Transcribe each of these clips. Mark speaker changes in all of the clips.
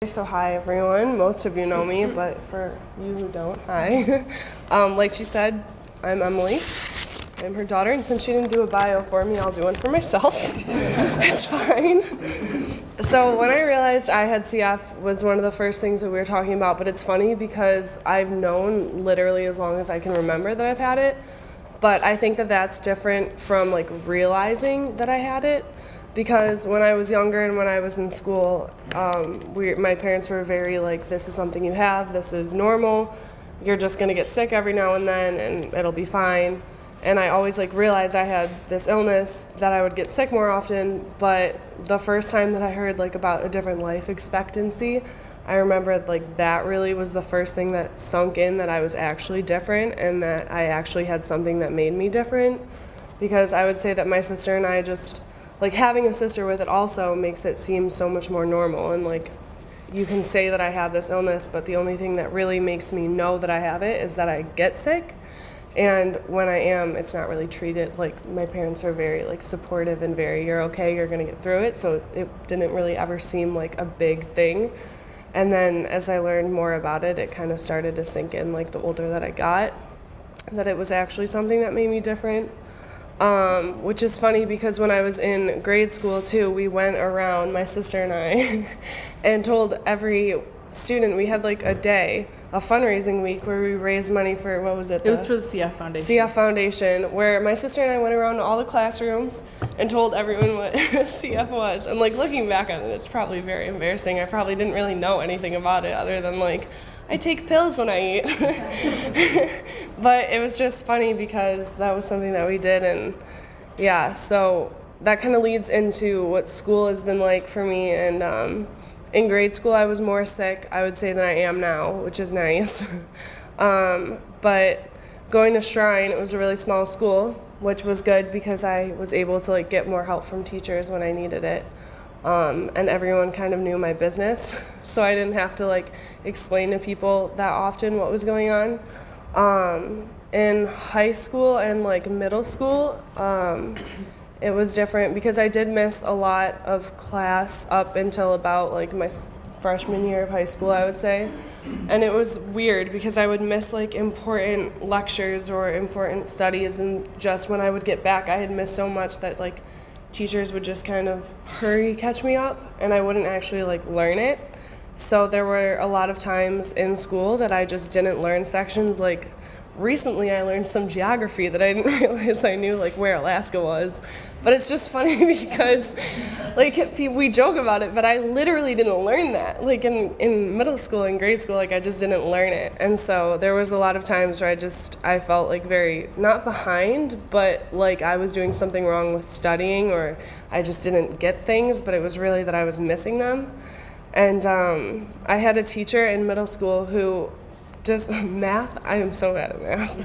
Speaker 1: So hi everyone, most of you know me, but for you who don't, hi. Like she said, I'm Emily. I'm her daughter, and since she didn't do a bio for me, I'll do one for myself. It's fine. So when I realized I had CF was one of the first things that we were talking about, but it's funny because I've known literally as long as I can remember that I've had it, but I think that that's different from like realizing that I had it. Because when I was younger and when I was in school, my parents were very like, this is something you have, this is normal, you're just gonna get sick every now and then and it'll be fine. And I always like realized I had this illness, that I would get sick more often, but the first time that I heard like about a different life expectancy, I remember like that really was the first thing that sunk in, that I was actually different and that I actually had something that made me different. Because I would say that my sister and I just, like having a sister with it also makes it seem so much more normal, and like you can say that I have this illness, but the only thing that really makes me know that I have it is that I get sick, and when I am, it's not really treated. Like my parents are very like supportive and very, you're okay, you're gonna get through it, so it didn't really ever seem like a big thing. And then as I learned more about it, it kind of started to sink in like the older that I got, that it was actually something that made me different. Which is funny because when I was in grade school too, we went around, my sister and I, and told every student, we had like a day, a fundraising week where we raised money for, what was it?
Speaker 2: It was for the CF Foundation.
Speaker 1: CF Foundation, where my sister and I went around to all the classrooms and told everyone what CF was. And like looking back on it, it's probably very embarrassing. I probably didn't really know anything about it other than like, I take pills when I eat. But it was just funny because that was something that we did, and yeah, so that kind of leads into what school has been like for me. And in grade school I was more sick, I would say, than I am now, which is nice. But going to Shrine, it was a really small school, which was good because I was able to like get more help from teachers when I needed it. And everyone kind of knew my business, so I didn't have to like explain to people that often what was going on. In high school and like middle school, it was different because I did miss a lot of class up until about like my freshman year of high school, I would say. And it was weird because I would miss like important lectures or important studies, and just when I would get back, I had missed so much that like teachers would just kind of hurry catch me up, and I wouldn't actually like learn it. So there were a lot of times in school that I just didn't learn sections. Like recently I learned some geography that I didn't realize I knew, like where Alaska was. But it's just funny because like we joke about it, but I literally didn't learn that. Like in middle school and grade school, like I just didn't learn it. And so there was a lot of times where I felt like very, not behind, but like I was doing something wrong with studying, or I just didn't get things, but it was really that I was missing them. And I had a teacher in middle school who just, math, I am so bad at math.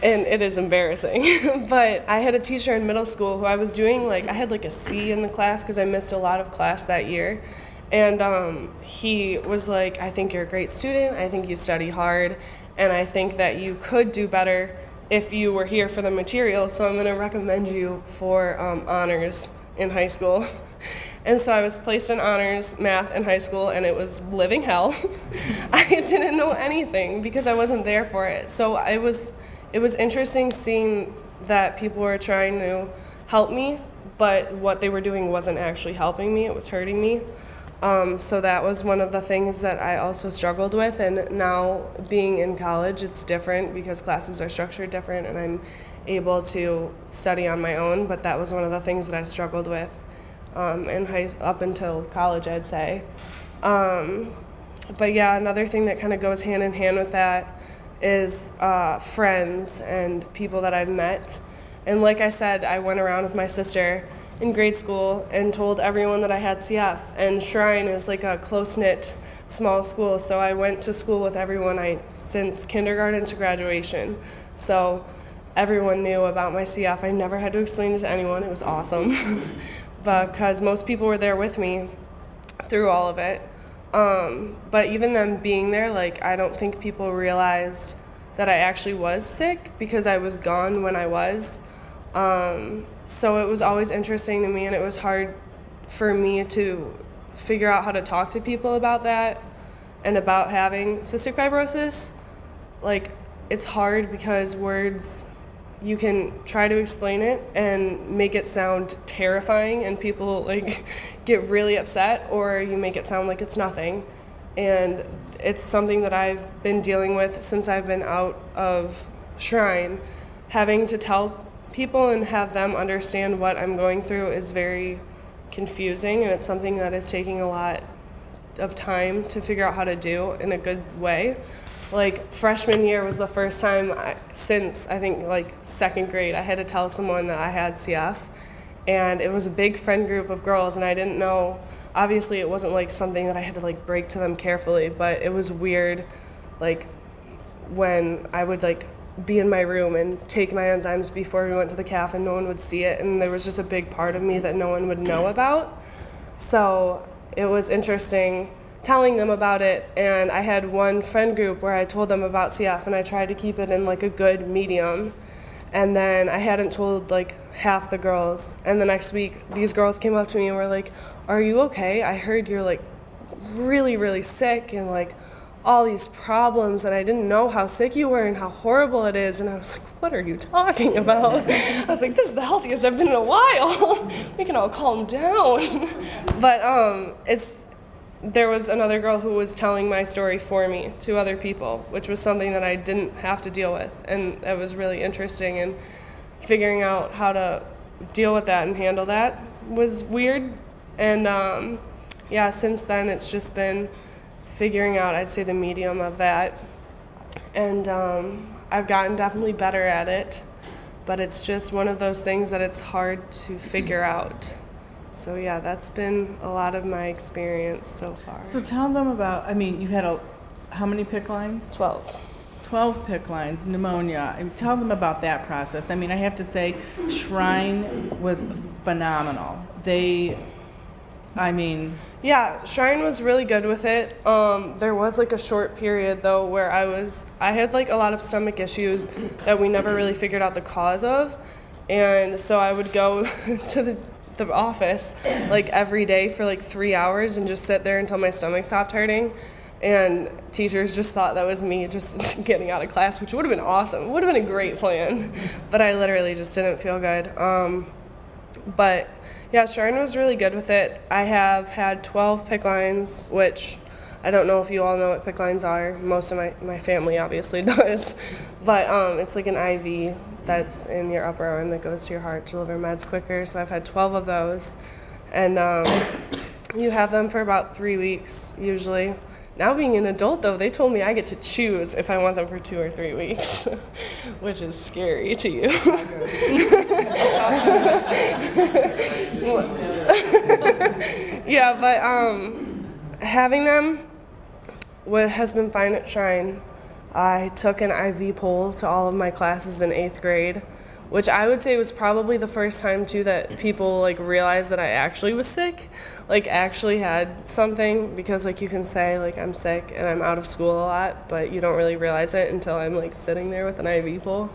Speaker 1: And it is embarrassing. But I had a teacher in middle school who I was doing like, I had like a C in the class because I missed a lot of class that year. And he was like, I think you're a great student, I think you study hard, and I think that you could do better if you were here for the material, so I'm going to recommend you for honors in high school. And so I was placed in honors math in high school, and it was living hell. I didn't know anything because I wasn't there for it. So it was interesting seeing that people were trying to help me, but what they were doing wasn't actually helping me, it was hurting me. So that was one of the things that I also struggled with, and now being in college, it's different because classes are structured different and I'm able to study on my own, but that was one of the things that I struggled with up until college, I'd say. But yeah, another thing that kind of goes hand in hand with that is friends and people that I've met. And like I said, I went around with my sister in grade school and told everyone that I had CF. And Shrine is like a close-knit small school, so I went to school with everyone since kindergarten to graduation. So everyone knew about my CF. I never had to explain it to anyone. It was awesome. Because most people were there with me through all of it. But even them being there, like I don't think people realized that I actually was sick because I was gone when I was. So it was always interesting to me, and it was hard for me to figure out how to talk to people about that and about having cystic fibrosis. Like, it's hard because words, you can try to explain it and make it sound terrifying and people like get really upset, or you make it sound like it's nothing. And it's something that I've been dealing with since I've been out of Shrine. Having to tell people and have them understand what I'm going through is very confusing, and it's something that is taking a lot of time to figure out how to do in a good way. Like, freshman year was the first time since I think like second grade I had to tell someone that I had CF, and it was a big friend group of girls, and I didn't know, obviously it wasn't like something that I had to like break to them carefully, but it was weird, like when I would like be in my room and take my enzymes before we went to the calf and no one would see it, and there was just a big part of me that no one would know about. So it was interesting telling them about it, and I had one friend group where I told them about CF and I tried to keep it in like a good medium, and then I hadn't told like half the girls, and the next week these girls came up to me and were like, "Are you okay? I heard you're like really, really sick and like all these problems, and I didn't know how sick you were and how horrible it is." And I was like, "What are you talking about?" I was like, "This is the healthiest I've been in a while." We can all calm down. But there was another girl who was telling my story for me to other people, which was something that I didn't have to deal with, and it was really interesting, and figuring out how to deal with that and handle that was weird. And yeah, since then it's just been figuring out, I'd say, the medium of that. And I've gotten definitely better at it, but it's just one of those things that it's hard to figure out. So yeah, that's been a lot of my experience so far.
Speaker 2: So tell them about, I mean, you've had how many PICC lines?
Speaker 1: 12.
Speaker 2: 12 PICC lines, pneumonia. And tell them about that process. I mean, I have to say, Shrine was phenomenal.
Speaker 1: Yeah, Shrine was really good with it. There was like a short period though where I had like a lot of stomach issues that we never really figured out the cause of. And so I would go to the office like every day for like 3 hours and just sit there until my stomach stopped hurting. And teachers just thought that was me just getting out of class, which would have been awesome. It would have been a great plan, but I literally just didn't feel good. But yeah, Shrine was really good with it. I have had 12 PICC lines, which I don't know if you all know what PICC lines are. Most of my family obviously does. But it's like an IV that's in your upper arm that goes to your heart to deliver meds quicker. So I've had 12 of those. And you have them for about 3 weeks usually. Now being an adult though, they told me I get to choose if I want them for 2 or 3 weeks, which is scary to you. Yeah, but having them has been fine at Shrine. I took an IV pole to all of my classes in 8th grade, which I would say was probably the first time too that people like realized that I actually was sick, like actually had something, because like you can say like I'm sick and I'm out of school a lot, but you don't really realize it until I'm like sitting there with an IV pole.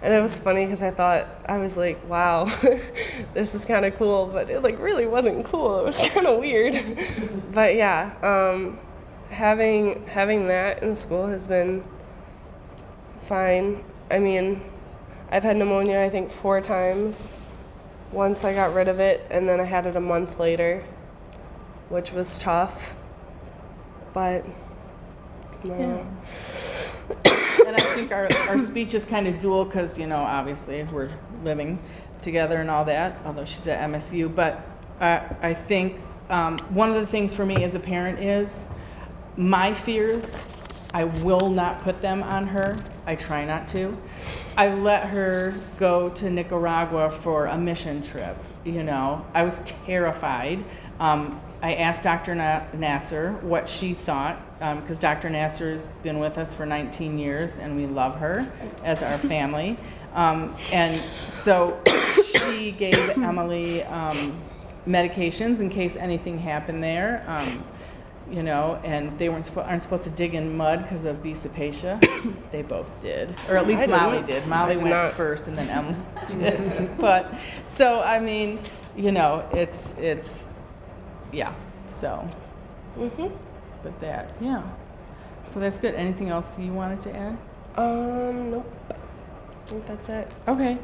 Speaker 1: And it was funny because I was like, wow, this is kind of cool, but it like really wasn't cool. It was kind of weird. But yeah, having that in school has been fine. I mean, I've had pneumonia, I think, 4 times. Once I got rid of it, and then I had it a month later, which was tough. But,
Speaker 2: yeah. And I think our speech is kind of dual because, you know, obviously we're living together and all that, although she's at MSU. But I think one of the things for me as a parent is my fears, I will not put them on her. I try not to. I let her go to Nicaragua for a mission trip, you know. I was terrified. I asked Dr. Nasser what she thought, because Dr. Nasser's been with us for 19 years, and we love her as our family. And so she gave Emily medications in case anything happened there. You know, and they aren't supposed to dig in mud because of Bisapacia. They both did, or at least Molly did. Molly went first, and then Emily did. But so I mean, you know, it's yeah. So,
Speaker 1: Mhm.
Speaker 2: but that, yeah. So that's good. Anything else you wanted to add?
Speaker 1: Nope. I think that's it.
Speaker 2: Okay.